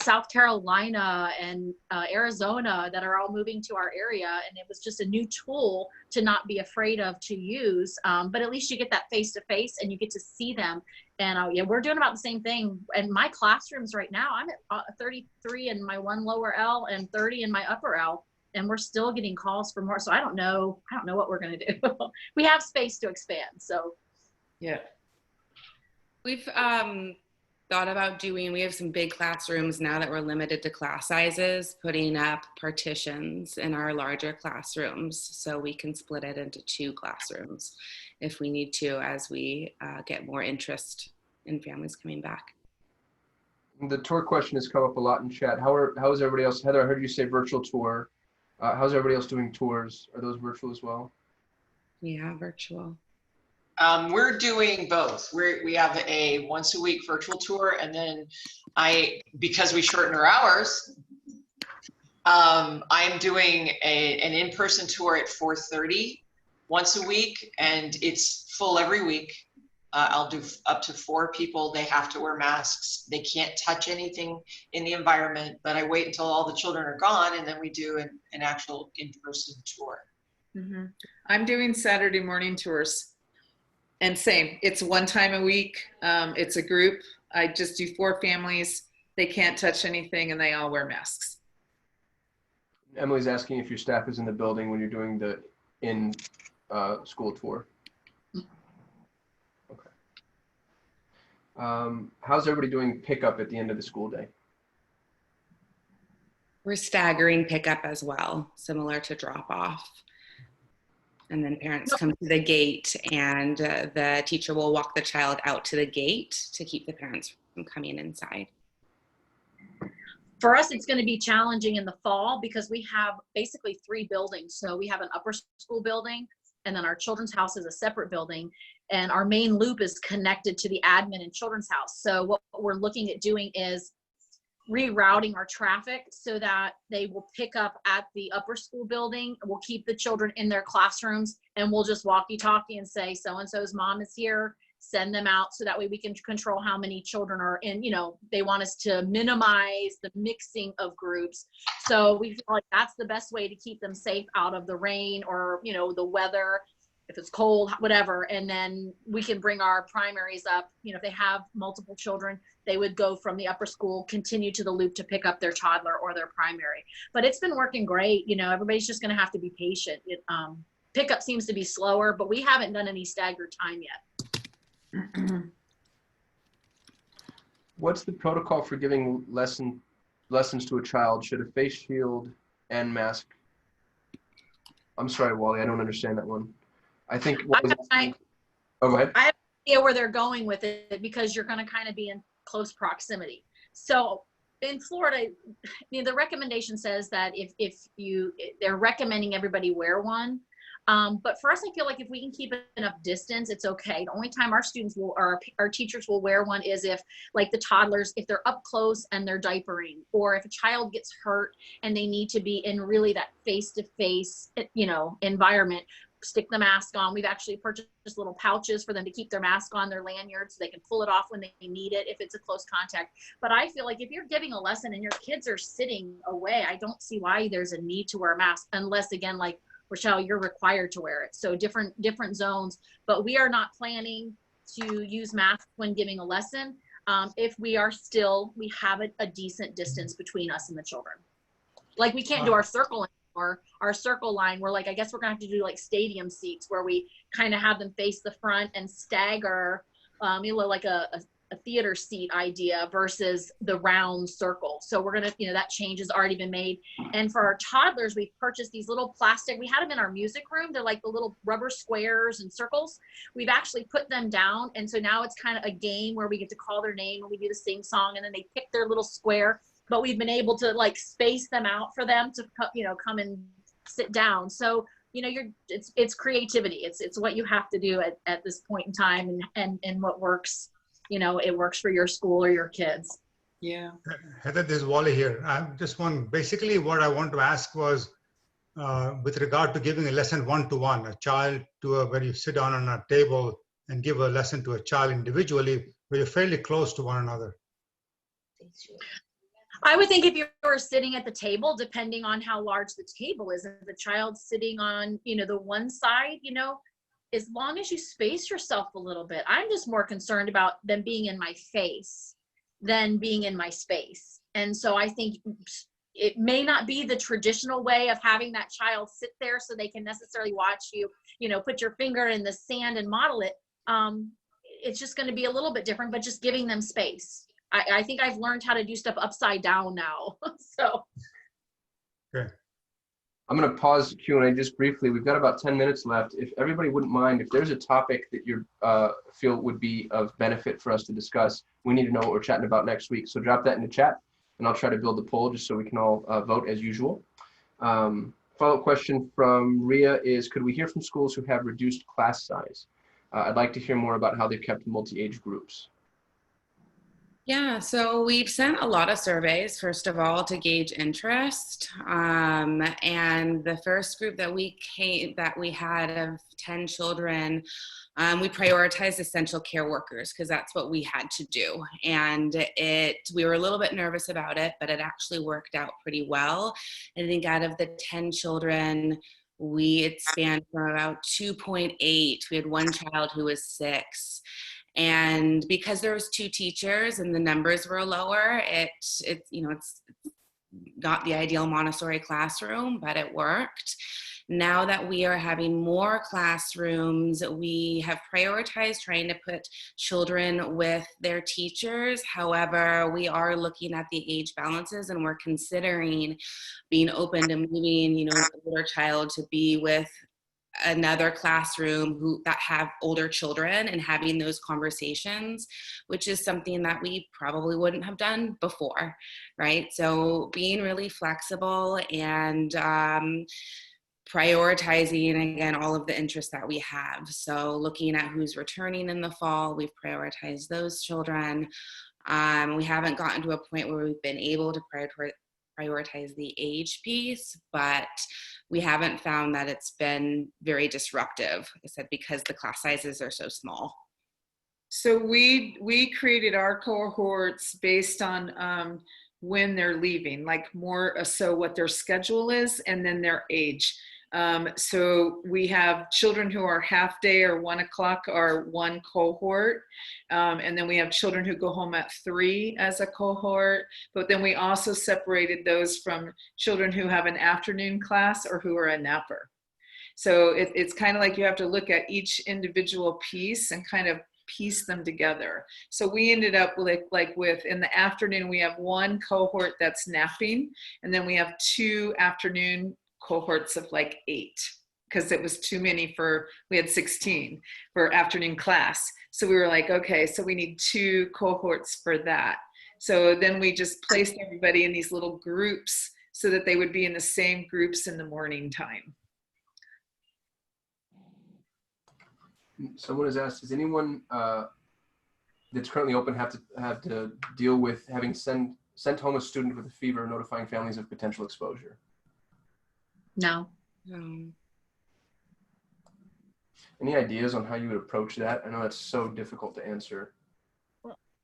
South Carolina and Arizona that are all moving to our area, and it was just a new tool to not be afraid of to use. But at least you get that face to face, and you get to see them. And yeah, we're doing about the same thing. And my classrooms right now, I'm at 33 in my one lower L and 30 in my upper L, and we're still getting calls for more. So I don't know what we're going to do. We have space to expand. So yeah, we've thought about we have some big classrooms now that we're limited to class sizes, putting up partitions in our larger classrooms so we can split it into 2 classrooms if we need to, as we get more interest in families coming back. The tour question has come up a lot in chat. How is everybody else? Heather, I heard you say virtual tour. How's everybody else doing tours? Are those virtual as well? Yeah, virtual. We're doing both. We have a once a week virtual tour, and then because we shorten our hours, I'm doing an in-person tour at 4:30 once a week, and it's full every week. I'll do up to 4 people. They have to wear masks. They can't touch anything in the environment, but I wait until all the children are gone, and then we do an actual in-person tour. Mm-hmm. I'm doing Saturday morning tours. And same, it's 1 time a week. It's a group. I just do 4 families. They can't touch anything, and they all wear masks. Emily's asking if your staff is in the building when you're doing the school tour. Okay. How's everybody doing pickup at the end of the school day? We're staggering pickup as well, similar to drop off. And then parents come to the gate, and the teacher will walk the child out to the gate to keep the parents from coming inside. For us, it's going to be challenging in the fall because we have basically 3 buildings. So we have an upper school building, and then our children's house is a separate building, and our main loop is connected to the admin and children's house. So what we're looking at doing is rerouting our traffic so that they will pick up at the upper school building. We'll keep the children in their classrooms, and we'll just walkie-talkie and say, so-and-so's mom is here, send them out, so that way we can control how many children are in. They want us to minimize the mixing of groups. So we feel like that's the best way to keep them safe out of the rain or, the weather, if it's cold, whatever. And then we can bring our primaries up. If they have multiple children, they would go from the upper school, continue to the loop to pick up their toddler or their primary. But it's been working great. Everybody's just going to have to be patient. Pickup seems to be slower, but we haven't done any staggered time yet. What's the protocol for giving lessons to a child? Should a face shield and mask? I'm sorry, Wally, I don't understand that one. I think. Oh, go ahead. I have no idea where they're going with it because you're going to kind of be in close proximity. So in Florida, the recommendation says that they're recommending everybody wear one. But for us, I feel like if we can keep enough distance, it's okay. The only time our students or our teachers will wear one is if, like the toddlers, if they're up close and they're diapering, or if a child gets hurt and they need to be in really that face-to-face, environment, stick the mask on. We've actually purchased little pouches for them to keep their mask on, their lanyard, so they can pull it off when they need it if it's a close contact. But I feel like if you're giving a lesson and your kids are sitting away, I don't see why there's a need to wear a mask, unless, again, like Rochelle, you're required to wear it. So different zones, but we are not planning to use masks when giving a lesson. If we have a decent distance between us and the children. Like we can't do our circle anymore, our circle line. We're like, I guess we're gonna have to do like stadium seats where we kind of have them face the front and stagger, like a theater seat idea versus the round circle. So we're gonna, that change has already been made. And for our toddlers, we purchased these little plastic, we had them in our music room. They're like the little rubber squares and circles. We've actually put them down. And so now it's kind of a game where we get to call their name and we do the sing song, and then they pick their little square, but we've been able to like space them out for them to, come and sit down. So, it's creativity. It's what you have to do at this point in time, and what works. It works for your school or your kids. Yeah. Heather, this is Wally here. Basically what I want to ask was, with regard to giving a lesson one-to-one, a child where you sit down on a table and give a lesson to a child individually, where you're fairly close to one another. I would think if you were sitting at the table, depending on how large the table is, if the child's sitting on, the one side, as long as you space yourself a little bit. I'm just more concerned about them being in my face than being in my space. And so I think it may not be the traditional way of having that child sit there so they can necessarily watch you, put your finger in the sand and model it. It's just going to be a little bit different, but just giving them space. I think I've learned how to do stuff upside down now. So. Okay. I'm going to pause Q&A just briefly. We've got about 10 minutes left. If everybody wouldn't mind, if there's a topic that you feel would be of benefit for us to discuss, we need to know what we're chatting about next week. So drop that in the chat, and I'll try to build the poll just so we can all vote as usual. Follow-up question from Ria is, could we hear from schools who have reduced class size? I'd like to hear more about how they've kept multi-age groups. Yeah, so we've sent a lot of surveys, first of all, to gauge interest. And the first group that we had of 10 children, we prioritized essential care workers because that's what we had to do. And we were a little bit nervous about it, but it actually worked out pretty well. I think out of the 10 children, it spanned from about 2.8. We had one child who was 6. And because there was 2 teachers and the numbers were lower, not the ideal Montessori classroom, but it worked. Now that we are having more classrooms, we have prioritized trying to put children with their teachers. However, we are looking at the age balances, and we're considering being open to moving, you know, an older child to be with another classroom that have older children and having those conversations, which is something that we probably wouldn't have done before, right? So being really flexible and prioritizing, again, all of the interests that we have. So looking at who's returning in the fall, we've prioritized those children. We haven't gotten to a point where we've been able to prioritize the age piece, but we haven't found that it's been very disruptive, like I said, because the class sizes are so small. So we created our cohorts based on when they're leaving, like more so what their schedule is and then their age. So we have children who are half day or 1 o'clock are one cohort. And then we have children who go home at 3 as a cohort. But then we also separated those from children who have an afternoon class or who are a napper. So it's kind of like you have to look at each individual piece and kind of piece them together. So we ended up like with in the afternoon, we have one cohort that's napping, and then we have 2 afternoon cohorts of like 8, because it was too many we had 16 for afternoon class. So we were like, okay, so we need 2 cohorts for that. So then we just placed everybody in these little groups so that they would be in the same groups in the morning time. Someone has asked, does anyone that's currently open have to deal with having sent home a student with a fever, notifying families of potential exposure? No. Any ideas on how you would approach that? I know that's so difficult to answer.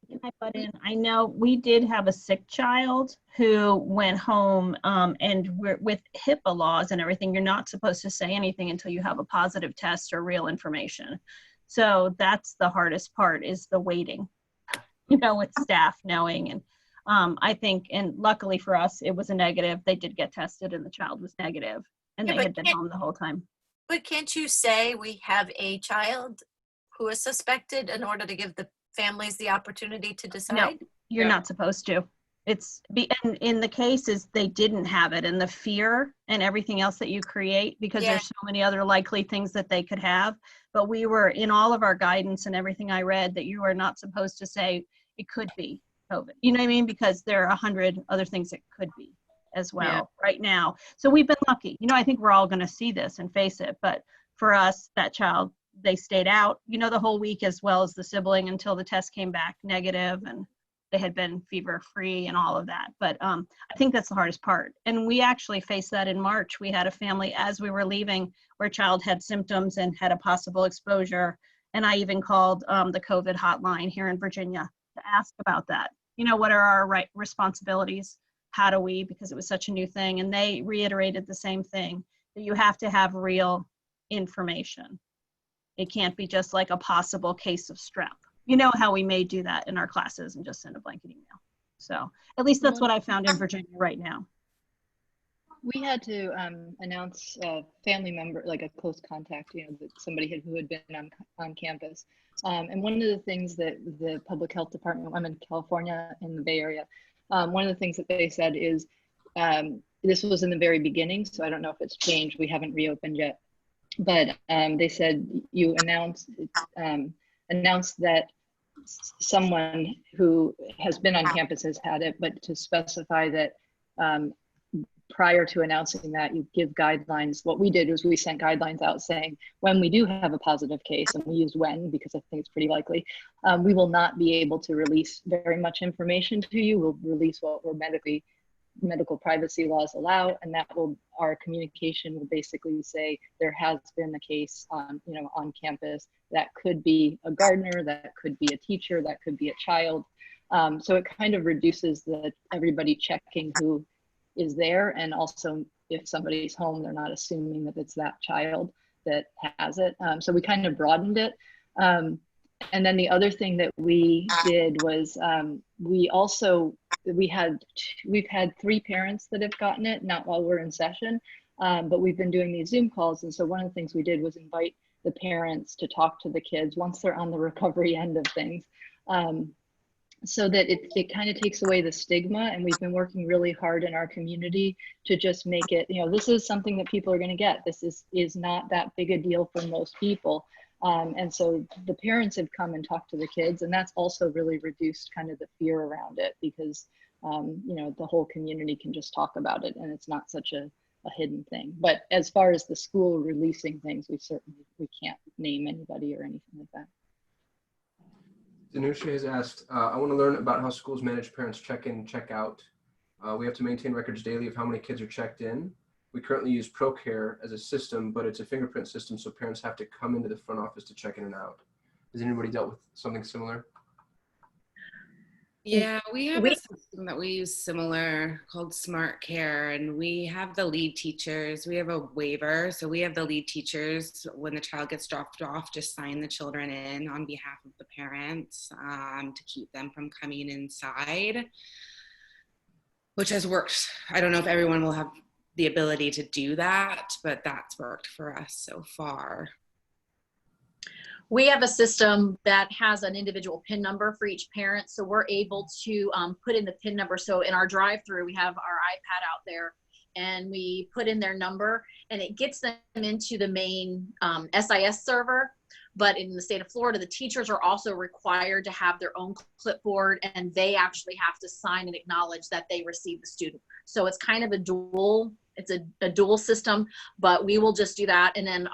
Can I butt in? I know we did have a sick child who went home, and with HIPAA laws and everything, you're not supposed to say anything until you have a positive test or real information. So that's the hardest part, is the waiting, with staff knowing. And I think, and luckily for us, it was a negative. They did get tested and the child was negative, and they had been home the whole time. But can't you say we have a child who is suspected in order to give the families the opportunity to decide? No, you're not supposed to. And in the cases, they didn't have it, and the fear and everything else that you create, because there's so many other likely things that they could have. But we were in all of our guidance and everything I read that you are not supposed to say it could be COVID. You know what I mean? Because there are 100 other things it could be as well right now. So we've been lucky. I think we're all going to see this and face it. But for us, that child, they stayed out, the whole week, as well as the sibling, until the test came back negative and they had been fever free and all of that. But I think that's the hardest part. And we actually faced that in March. We had a family as we were leaving where a child had symptoms and had a possible exposure. And I even called the COVID hotline here in Virginia to ask about that. What are our responsibilities? How do we, because it was such a new thing. And they reiterated the same thing, that you have to have real information. It can't be just like a possible case of strep. You know how we may do that in our classes and just send a blanket email. So at least that's what I found in Virginia right now. We had to announce a family member, like a close contact, that somebody who had been on campus. And one of the things that the public health department, I'm in California in the Bay Area, one of the things that they said is, this was in the very beginning, so I don't know if it's changed. We haven't reopened yet. But they said you announce that someone who has been on campus has had it, but to specify that prior to announcing that, you give guidelines. What we did was we sent guidelines out saying, when we do have a positive case, and we used when because I think it's pretty likely, we will not be able to release very much information to you. We'll release what we're medical privacy laws allow, and that our communication will basically say there has been a case on campus. That could be a gardener, that could be a teacher, that could be a child. So it kind of reduces everybody checking who is there, and also if somebody's home, they're not assuming that it's that child that has it. So we kind of broadened it. And then the other thing that we did was we also we've had 3 parents that have gotten it, not while we're in session, but we've been doing these Zoom calls. And so one of the things we did was invite the parents to talk to the kids once they're on the recovery end of things. So that it kind of takes away the stigma. And we've been working really hard in our community to just make it, this is something that people are going to get. This is not that big a deal for most people. And so the parents have come and talked to the kids, and that's also really reduced kind of the fear around it, because the whole community can just talk about it, and it's not such a hidden thing. But as far as the school releasing things, we can't name anybody or anything like that. Danusha has asked, I want to learn about how schools manage parents check in and check out. We have to maintain records daily of how many kids are checked in. We currently use ProCare as a system, but it's a fingerprint system, so parents have to come into the front office to check in and out. Has anybody dealt with something similar? Yeah, we have a system that we use similar called Smart Care, and we have the lead teachers. We have a waiver, so we have the lead teachers, when the child gets dropped off, just sign the children in on behalf of the parents to keep them from coming inside, which has worked. I don't know if everyone will have the ability to do that, but that's worked for us so far. We have a system that has an individual PIN number for each parent. So we're able to put in the PIN number. So in our drive-through, we have our iPad out there, and we put in their number, and it gets them into the main SIS server. But in the state of Florida, the teachers are also required to have their own clipboard, and they actually have to sign and acknowledge that they received the student. So it's kind of a dual system, but we will just do that. And then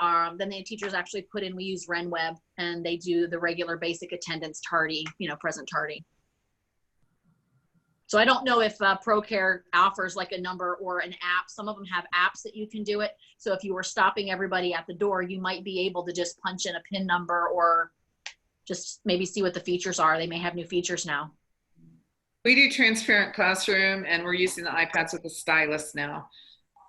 the teachers actually put in, we use RenWeb, and they do the regular basic attendance tardy, present tardy. So I don't know if ProCare offers like a number or an app. Some of them have apps that you can do it. So if you were stopping everybody at the door, you might be able to just punch in a PIN number, or just maybe see what the features are. They may have new features now. We do transparent classroom, and we're using the iPads with a stylus now.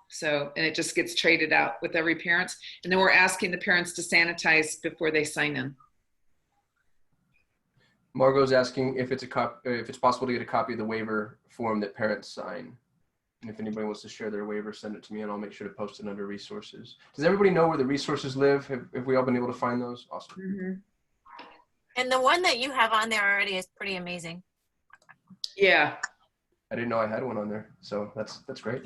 So, and it just gets traded out with every parent. And then we're asking the parents to sanitize before they sign in. Margot's asking if it's possible to get a copy of the waiver form that parents sign. And if anybody wants to share their waiver, send it to me, and I'll make sure to post it under resources. Does everybody know where the resources live? Have we all been able to find those? Awesome. Mm-hmm. And the one that you have on there already is pretty amazing. Yeah. I didn't know I had one on there, so that's great.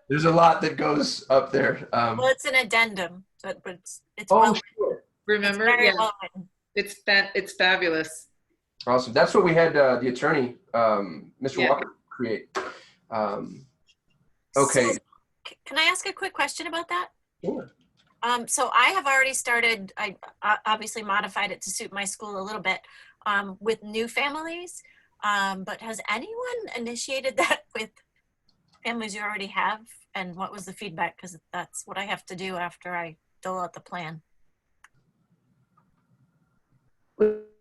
There's a lot that goes up there. Well, it's an addendum, but it's sure. Remember? It's very yeah. well written. It's fabulous. Awesome. That's what we had the attorney, Mr. Walker, create. Okay. So, can I ask a quick question about that? Sure. So I have already started, I obviously modified it to suit my school a little bit with new families. But has anyone initiated that with families you already have? And what was the feedback? Because that's what I have to do after I fill out the plan.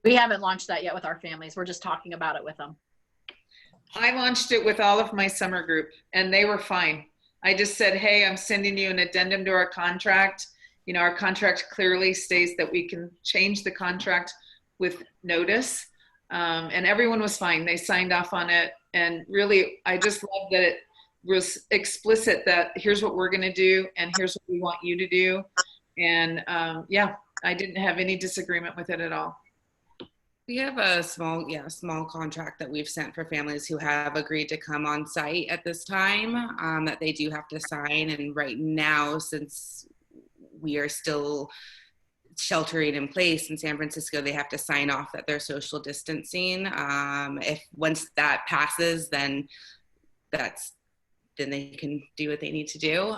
We haven't launched that yet with our families. We're just talking about it with them. I launched it with all of my summer group, and they were fine. I just said, hey, I'm sending you an addendum to our contract. Our contract clearly states that we can change the contract with notice. And everyone was fine. They signed off on it. And really, I just love that it was explicit that here's what we're going to do, and here's what we want you to do. And I didn't have any disagreement with it at all. We have a small contract that we've sent for families who have agreed to come on site at this time that they do have to sign. And right now, since we are still sheltering in place in San Francisco, they have to sign off that they're social distancing. If once that passes, then they can do what they need to do.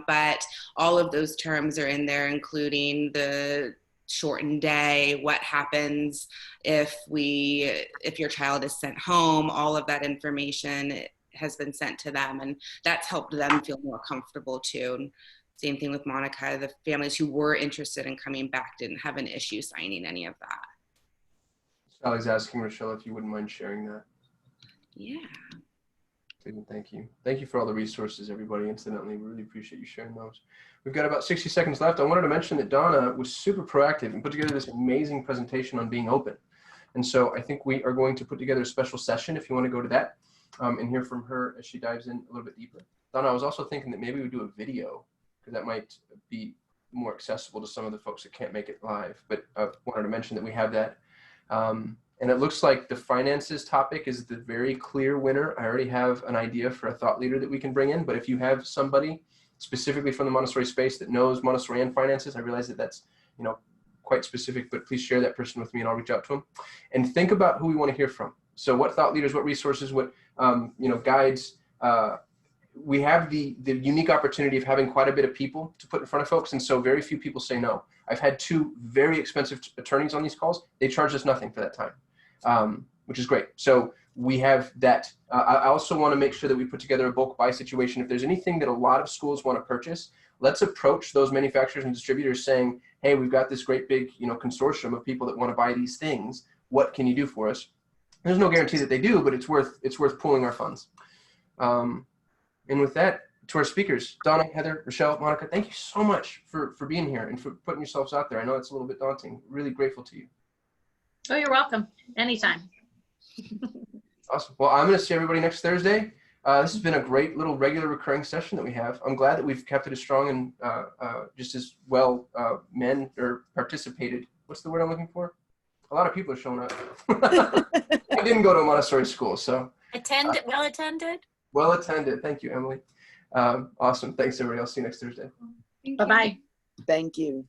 But all of those terms are in there, including the shortened day, what happens if your child is sent home. All of that information has been sent to them, and that's helped them feel more comfortable too. And same thing with Monica. The families who were interested in coming back didn't have an issue signing any of that. Sally's asking Rochelle if you wouldn't mind sharing that. Yeah. Thank you. Thank you for all the resources, everybody. Incidentally, we really appreciate you sharing those. We've got about 60 seconds left. I wanted to mention that Donna was super proactive and put together this amazing presentation on being open. And so I think we are going to put together a special session if you want to go to that and hear from her as she dives in a little bit deeper. Donna, I was also thinking that maybe we do a video because that might be more accessible to some of the folks that can't make it live. But I wanted to mention that we have that. And it looks like the finances topic is the very clear winner. I already have an idea for a thought leader that we can bring in. But if you have somebody specifically from the Montessori space that knows Montessori and finances, I realize that that's, you know, quite specific, but please share that person with me and I'll reach out to them. And think about who we want to hear from. So what thought leaders, what resources, what guides. We have the unique opportunity of having quite a bit of people to put in front of folks, and so very few people say no. I've had 2 very expensive attorneys on these calls. They charged us nothing for that time, which is great. So we have that. I also want to make sure that we put together a bulk buy situation. If there's anything that a lot of schools want to purchase, let's approach those manufacturers and distributors saying, hey, we've got this great big consortium of people that want to buy these things. What can you do for us? There's no guarantee that they do, but it's worth pooling our funds. And with that, to our speakers, Donna, Heather, Rochelle, Monica, thank you so much for being here and for putting yourselves out there. I know it's a little bit daunting. Really grateful to you. Oh, you're welcome. Anytime. Awesome. Well, I'm going to see everybody next Thursday. This has been a great little regular recurring session that we have. I'm glad that we've kept it as strong and just as well men or participated. What's the word I'm looking for? A lot of people are showing up. I didn't go to a Montessori school, so. Well attended? Well attended. Thank you, Emily. Awesome. Thanks, everybody. I'll see you next Thursday. Bye-bye. Thank you.